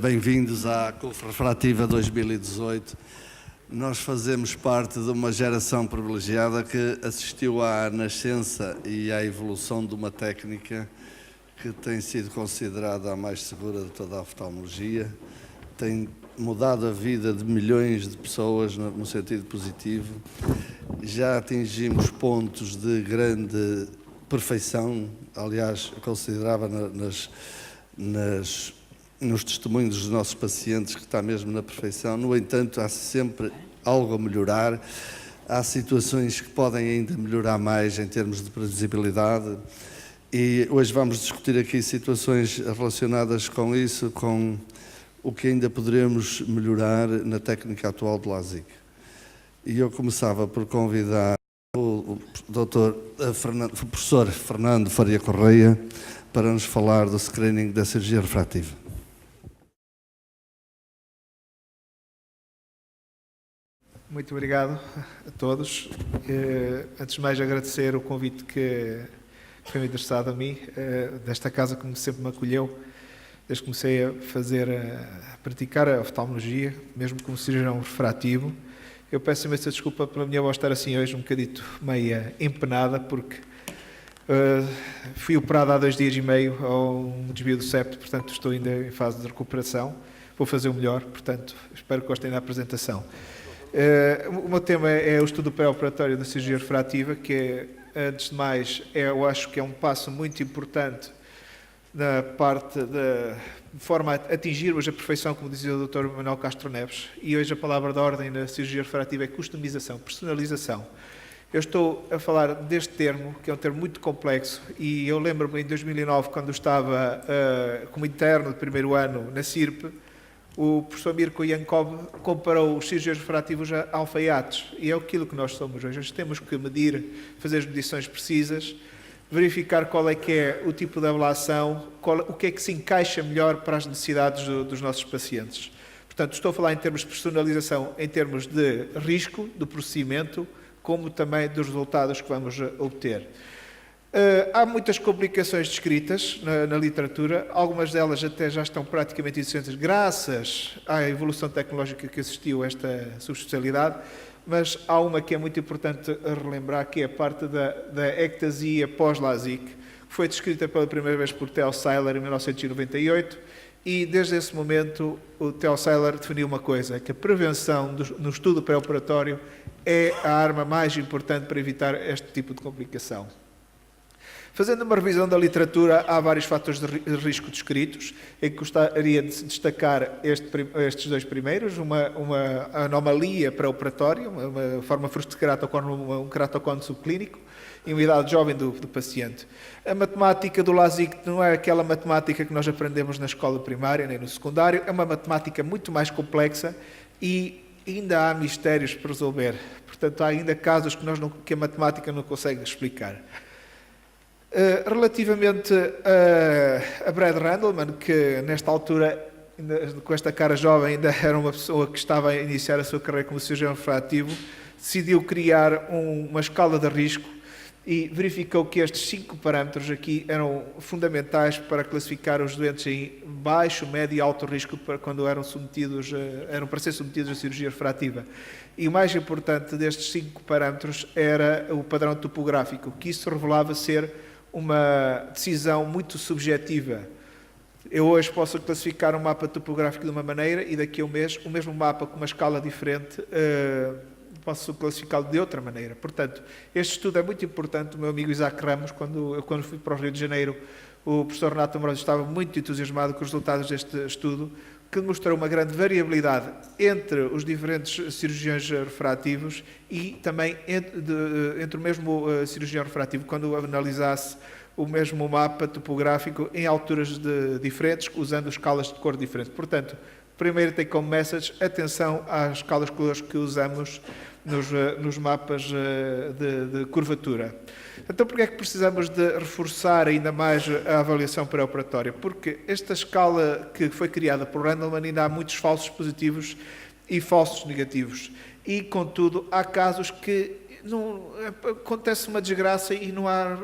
Bem-vindos à CUF Refrativa 2018. Nós fazemos parte de uma geração privilegiada que assistiu à nascença e à evolução de uma técnica que tem sido considerada a mais segura de toda a oftalmologia, tem mudado a vida de milhões de pessoas no sentido positivo. Já atingimos pontos de grande perfeição, aliás, eu considerava nos testemunhos dos nossos pacientes que está mesmo na perfeição. No entanto, há sempre algo a melhorar, há situações que podem ainda melhorar mais em termos de previsibilidade e hoje vamos discutir aqui situações relacionadas com isso, com o que ainda poderemos melhorar na técnica atual de LASIK. E eu começava por convidar o professor Fernando Faria Correia para nos falar do screening da cirurgia refrativa. Muito obrigado a todos. Antes de mais, agradecer o convite que foi endereçado a mim, desta casa que sempre me acolheu, desde que comecei a praticar a oftalmologia, mesmo como cirurgião refrativo. Eu peço imensa desculpa pela minha voz estar assim hoje, um bocadito meia empenada, porque fui operado há 2 dias e meio a um desvio do septo, portanto estou ainda em fase de recuperação. Vou fazer o melhor, portanto espero que gostem da apresentação. O meu tema é o estudo pré-operatório da cirurgia refrativa, que antes de mais, eu acho que é um passo muito importante na parte de forma a atingirmos a perfeição, como dizia o Dr. Manuel Castro Neves, e hoje a palavra da ordem na cirurgia refrativa é customização, personalização. Eu estou a falar deste termo, que é um termo muito complexo, e eu lembro-me em 2009, quando estava como interno de primeiro ano na CIRP, o professor Mirko Yankov comparou os cirurgiões refrativos a alfaiates, e é aquilo que nós somos hoje. Hoje temos que medir, fazer as medições precisas, verificar qual é que é o tipo de ablação, o que é que se encaixa melhor para as necessidades dos nossos pacientes. Portanto, estou a falar em termos de personalização, em termos de risco do procedimento, como também dos resultados que vamos obter. Há muitas complicações descritas na literatura, algumas delas até já estão praticamente existentes graças à evolução tecnológica que assistiu a esta subespecialidade, mas há uma que é muito importante relembrar, que é a parte da ectasia pós-LASIK, que foi descrita pela primeira vez por Theo Seiler em 1998, e desde esse momento o Theo Seiler definiu uma coisa, que a prevenção no estudo pré-operatório é a arma mais importante para evitar este tipo de complicação. Fazendo uma revisão da literatura, há vários fatores de risco descritos, em que gostaria de destacar estes 2 primeiros, uma anomalia pré-operatória, uma forma frustrada keratoconus, um keratoconus subclínico, em uma idade jovem do paciente. A matemática do LASIK não é aquela matemática que nós aprendemos na escola primária nem no secundário, é uma matemática muito mais complexa e ainda há mistérios para resolver. Portanto, há ainda casos que a matemática não consegue explicar. Relativamente a Brad Randleman, que nesta altura, com esta cara jovem, ainda era uma pessoa que estava a iniciar a sua carreira como cirurgião refrativo, decidiu criar uma escala de risco e verificou que estes 5 parâmetros aqui eram fundamentais para classificar os doentes em baixo, médio e alto risco quando eram para ser submetidos à cirurgia refrativa. E o mais importante destes 5 parâmetros era o padrão topográfico, que isso revelava ser uma decisão muito subjetiva. Eu hoje posso classificar um mapa topográfico de uma maneira e daqui a um mês o mesmo mapa com uma escala diferente posso classificá-lo de outra maneira. Portanto, este estudo é muito importante. O meu amigo Isaac Ramos, quando fui para o Rio de Janeiro, o professor Renato Amoroso estava muito entusiasmado com os resultados deste estudo, que demonstrou uma grande variabilidade entre os diferentes cirurgiões refrativos e também entre o mesmo cirurgião refrativo, quando analisasse o mesmo mapa topográfico em alturas diferentes, usando escalas de cor diferentes. Portanto, primeiro tem como message atenção às escalas de cores que usamos nos mapas de curvatura. Então, por que é que precisamos de reforçar ainda mais a avaliação pré-operatória? Porque esta escala que foi criada por Randleman ainda há muitos falsos positivos e falsos negativos. E, contudo, há casos que acontece uma desgraça e não há...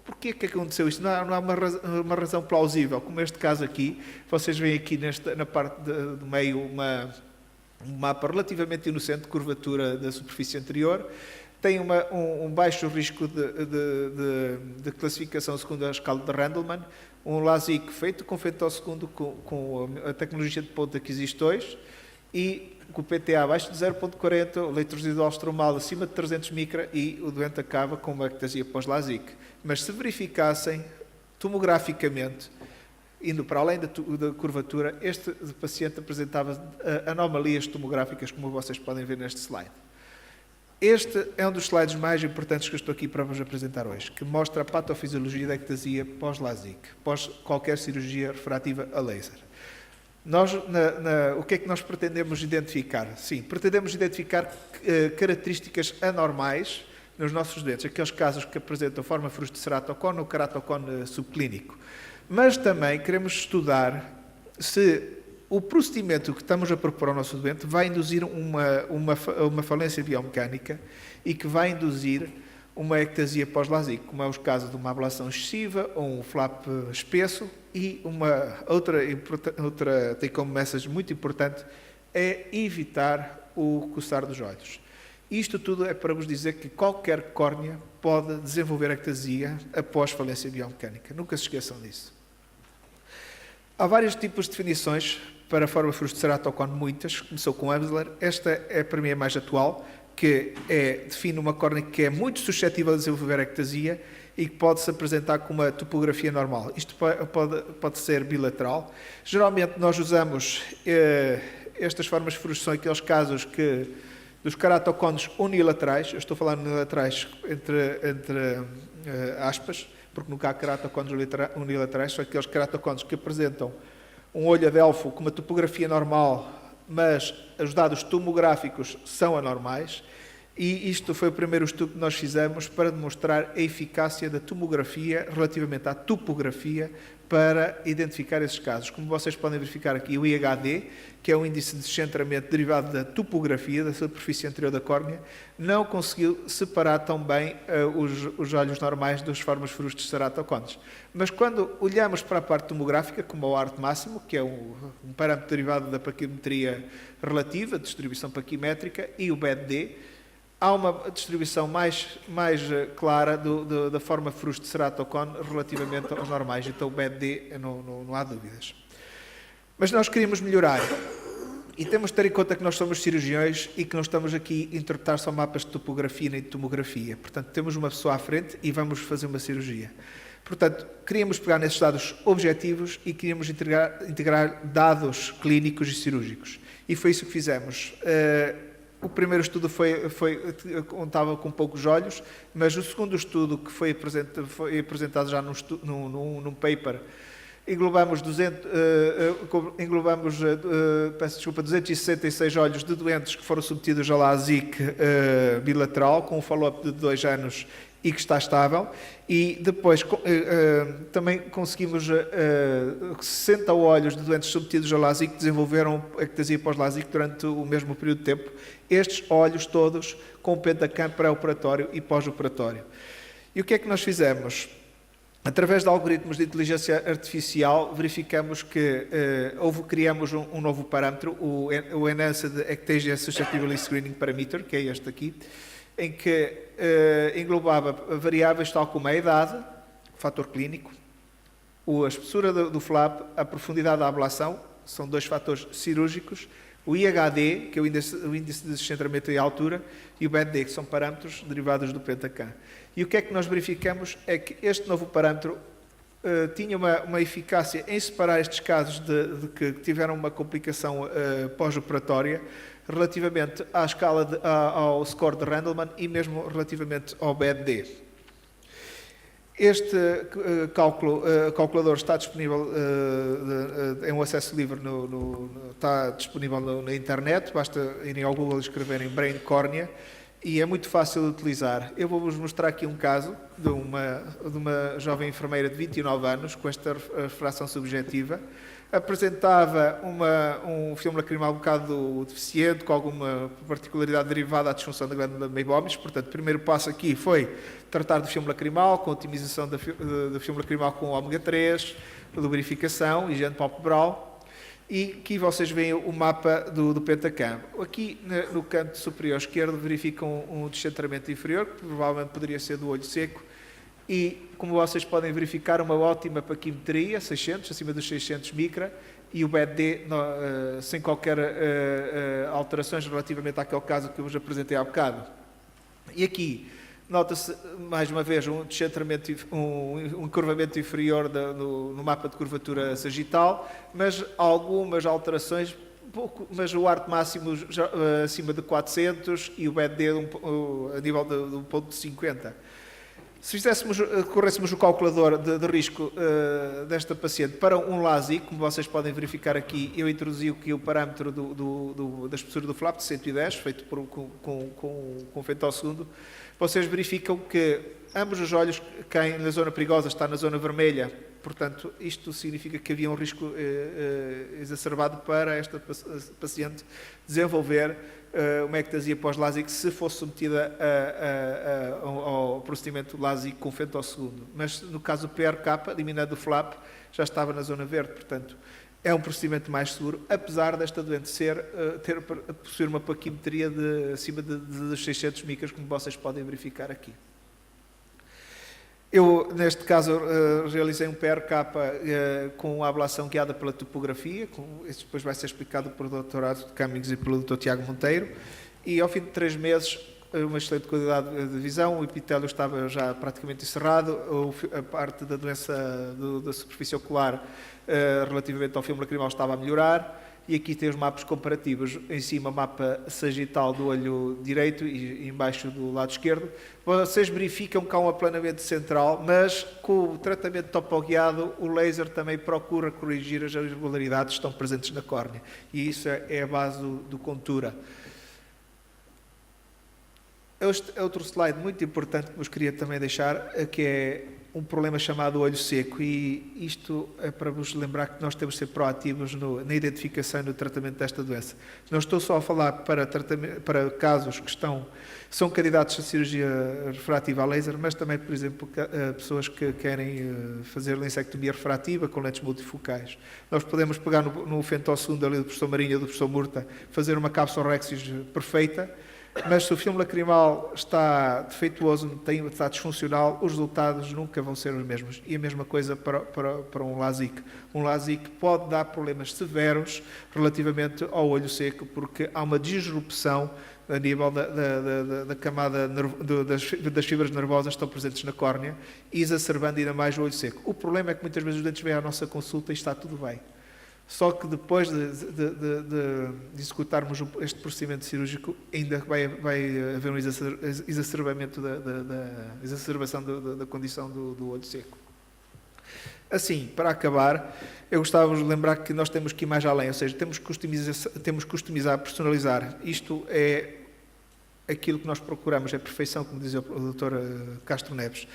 Porquê que aconteceu isto? Não há uma razão plausível, como este caso aqui. Vocês veem aqui na parte do meio um mapa relativamente inocente de curvatura da superfície anterior. Tem um baixo risco de classificação segundo a escala de Randleman, um LASIK feito com femtosegundo com a tecnologia de ponta que existe hoje, e com o PTA abaixo de 0.40, o leito residual estromal acima de 300 micra, e o doente acaba com uma ectasia pós-LASIK. Mas se verificassem tomograficamente, indo para além da curvatura, este paciente apresentava anomalias tomográficas, como vocês podem ver neste slide. Este é um dos slides mais importantes que eu estou aqui para vos apresentar hoje, que mostra a patofisiologia da ectasia pós-LASIK, pós qualquer cirurgia refrativa a laser. O que é que nós pretendemos identificar? Sim, pretendemos identificar características anormais nos nossos doentes, aqueles casos que apresentam forma frustre ceratocone ou ceratocone subclínico. Mas também queremos estudar se o procedimento que estamos a propor ao nosso doente vai induzir uma falência biomecânica e que vai induzir uma ectasia pós-LASIK, como é os casos de uma ablação excessiva ou um flap espesso. E outra take-home message muito importante é evitar o coçar dos olhos. Isto tudo é para vos dizer que qualquer córnea pode desenvolver ectasia após falência biomecânica. Nunca se esqueçam disso. Há vários tipos de definições para a forma frustre ceratocone, muitas. Começou com Amsler. Esta é para mim a mais atual, que define uma córnea que é muito suscetível a desenvolver ectasia e que pode se apresentar com uma topografia normal. Isto pode ser bilateral. Geralmente nós usamos estas formas de frustre, são aqueles casos dos keratocones unilaterais. Eu estou a falar unilaterais entre aspas, porque nunca há keratocones unilaterais, são aqueles keratocones que apresentam um olho adelfo com uma topografia normal, mas os dados tomográficos são anormais, e isto foi o primeiro estudo que nós fizemos para demonstrar a eficácia da tomografia relativamente à topografia para identificar esses casos. Como vocês podem verificar aqui, o IHD, que é um índice de descentramento derivado da topografia da superfície anterior da córnea, não conseguiu separar tão bem os olhos normais dos formas frustres ceratocones. Mas quando olhamos para a parte tomográfica, como o ART máximo, que é um parâmetro derivado da paquimetria relativa, distribuição paquimétrica, e o BED-D, há uma distribuição mais clara da forma frustre ceratocone relativamente aos normais. Então, o BED-D não há dúvidas. Mas nós queríamos melhorar. E temos de ter em conta que nós somos cirurgiões e que não estamos aqui a interpretar só mapas de topografia nem de tomografia. Portanto, temos uma pessoa à frente e vamos fazer uma cirurgia. Portanto, queríamos pegar nesses dados objetivos e queríamos integrar dados clínicos e cirúrgicos. E foi isso que fizemos. O primeiro estudo contava com poucos olhos, mas o segundo estudo, que foi apresentado já num paper, englobamos 266 olhos de doentes que foram submetidos a LASIK bilateral, com um follow-up de 2 anos e que está estável, e depois também conseguimos 60 olhos de doentes submetidos a LASIK que desenvolveram ectasia pós-LASIK durante o mesmo período de tempo, estes olhos todos com pentacam pré-operatório e pós-operatório. E o que é que nós fizemos? Através de algoritmos de inteligência artificial, verificamos que criamos um novo parâmetro, o Enhanced Ectasia Susceptibility Screening Parameter, que é este aqui, em que englobava variáveis tal como a idade, o fator clínico, a espessura do flap, a profundidade da ablação, são 2 fatores cirúrgicos, o IHD, que é o índice de descentramento e altura, e o BED-D, que são parâmetros derivados do pentacam. E o que é que nós verificamos é que este novo parâmetro tinha uma eficácia em separar estes casos de que tiveram uma complicação pós-operatória relativamente à escala ao score de Randleman e mesmo relativamente ao BED-D. Este calculador está disponível em um acesso livre, está disponível na internet, basta irem ao Google e escreverem Brain Córnea, e é muito fácil de utilizar. Eu vou-vos mostrar aqui um caso de uma jovem enfermeira de 29 anos, com esta refração subjetiva. Apresentava um filme lacrimal um bocado deficiente, com alguma particularidade derivada da disfunção da glândula meibomius. Portanto, o primeiro passo aqui foi tratar do filme lacrimal, com otimização do filme lacrimal com ômega 3, lubrificação, higiene palpebral. E aqui vocês veem o mapa do Pentacam. Aqui no canto superior esquerdo verificam um descentramento inferior, que provavelmente poderia ser do olho seco, e, como vocês podem verificar, uma ótima paquimetria, 600, acima dos 600 micra, e o BED sem qualquer alterações relativamente àquele caso que eu vos apresentei há bocado. E aqui nota-se, mais uma vez, um descentramento, um encurvamento inferior no mapa de curvatura sagital, mas algumas alterações, mas o ART máximo já, acima de 400 e o BED a nível de 1.50. Se corrêssemos o calculador de risco desta paciente para um LASIK, como vocês podem verificar aqui, eu introduzi aqui o parâmetro da espessura do flap de 110, feito com femtosegundo. Vocês verificam que ambos os olhos caem na zona perigosa, está na zona vermelha. Portanto, isto significa que havia um risco exacerbado para esta paciente desenvolver uma ectasia pós-LASIK se fosse submetida ao procedimento LASIK com femtosegundo. Mas no caso do PRK, eliminando o flap, já estava na zona verde. Portanto, é um procedimento mais seguro, apesar desta doente possuir uma paquimetria acima de 600 micras, como vocês podem verificar aqui. Eu, neste caso, realizei um PRK com a ablação guiada pela topografia, isso depois vai ser explicado pelo Dr. Arthur Cummings e pelo Dr. Tiago Monteiro, e ao fim de 3 meses, uma excelente qualidade de visão, o epitélio estava já praticamente encerrado, a parte da doença da superfície ocular relativamente ao filme lacrimal estava a melhorar, e aqui tem os mapas comparativos, em cima o mapa sagital do olho direito e embaixo do lado esquerdo. Vocês verificam que há um aplanamento central, mas com o tratamento topoguiado o laser também procura corrigir as irregularidades que estão presentes na córnea, e isso é a base do Contura. Este é outro slide muito importante que vos queria também deixar, que é um problema chamado olho seco, e isto é para vos lembrar que nós temos de ser proativos na identificação e no tratamento desta doença. Não estou só a falar para casos que são candidatos a cirurgia refrativa a laser, mas também, por exemplo, pessoas que querem fazer lensectomia refrativa com lentes multifocais. Nós podemos pegar no femtosegundo ali do professor Marinho ou do professor Murta, fazer uma cápsula Rexis perfeita, mas se o filme lacrimal está defeituoso, está disfuncional, os resultados nunca vão ser os mesmos. E a mesma coisa para um LASIK. Um LASIK pode dar problemas severos relativamente ao olho seco, porque há uma disrupção a nível da camada das fibras nervosas que estão presentes na córnea, exacerbando ainda mais o olho seco. O problema é que muitas vezes os dentes vêm à nossa consulta e está tudo bem. Só que depois de executarmos este procedimento cirúrgico, ainda vai haver um exacerbamento exacerbação da condição do olho seco. Assim, para acabar, eu gostava de lembrar que nós temos que ir mais além, ou seja, temos que customizar, personalizar. Isto é aquilo que nós procuramos, é a perfeição, como dizia o Dr. Castro Neves.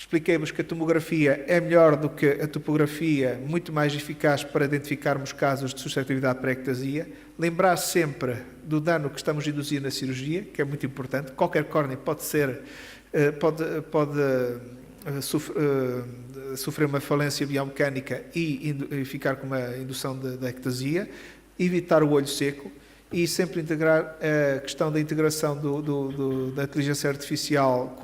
Expliquei-vos que a tomografia é melhor do que a topografia, muito mais eficaz para identificarmos casos de suscetibilidade para ectasia. Lembrar sempre do dano que estamos a induzir na cirurgia, que é muito importante. Qualquer córnea pode sofrer uma falência biomecânica e ficar com uma indução da ectasia. Evitar o olho seco. E sempre integrar a questão da integração da inteligência artificial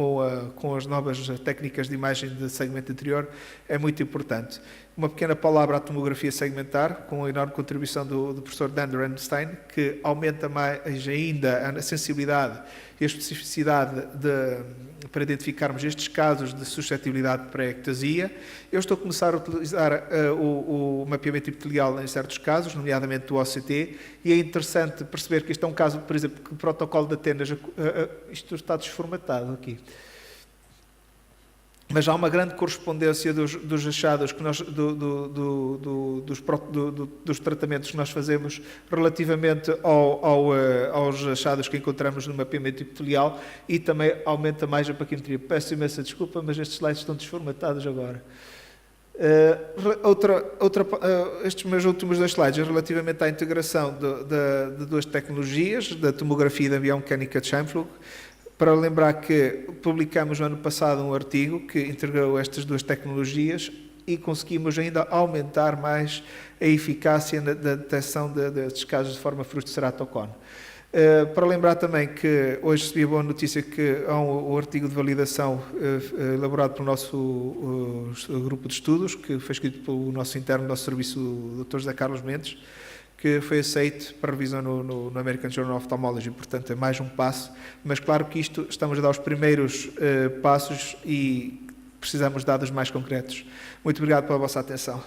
com as novas técnicas de imagem de segmento anterior é muito importante. Uma pequena palavra à tomografia segmentar, com a enorme contribuição do professor Dan Randstein, que aumenta mais ainda a sensibilidade e a especificidade para identificarmos estes casos de suscetibilidade para a ectasia. Eu estou a começar a utilizar o mapeamento epitelial em certos casos, nomeadamente do OCT, e é interessante perceber que este é um caso, por exemplo, que o protocolo de Atenas, isto está desformatado aqui. mas há uma grande correspondência dos achados que nós, dos tratamentos que nós fazemos relativamente aos achados que encontramos no mapeamento epitelial, e também aumenta mais a paquimetria. Peço imensa desculpa, mas estes slides estão desformatados agora. Estes meus últimos 2 slides relativamente à integração de 2 tecnologias, da tomografia e da biomecânica de Scheimpflug, para lembrar que publicamos no ano passado um artigo que integrou estas 2 tecnologias e conseguimos ainda aumentar mais a eficácia da detecção destes casos de forma fruto-ceratocone. Para lembrar também que hoje recebi a boa notícia que há um artigo de validação elaborado pelo nosso grupo de estudos, que foi escrito pelo nosso interno do nosso serviço, o Dr. José Carlos Mendes, que foi aceito para revisão no American Journal of Ophthalmology. Portanto, é mais um passo, mas claro que isto estamos a dar os primeiros passos e precisamos de dados mais concretos. Muito obrigado pela vossa atenção.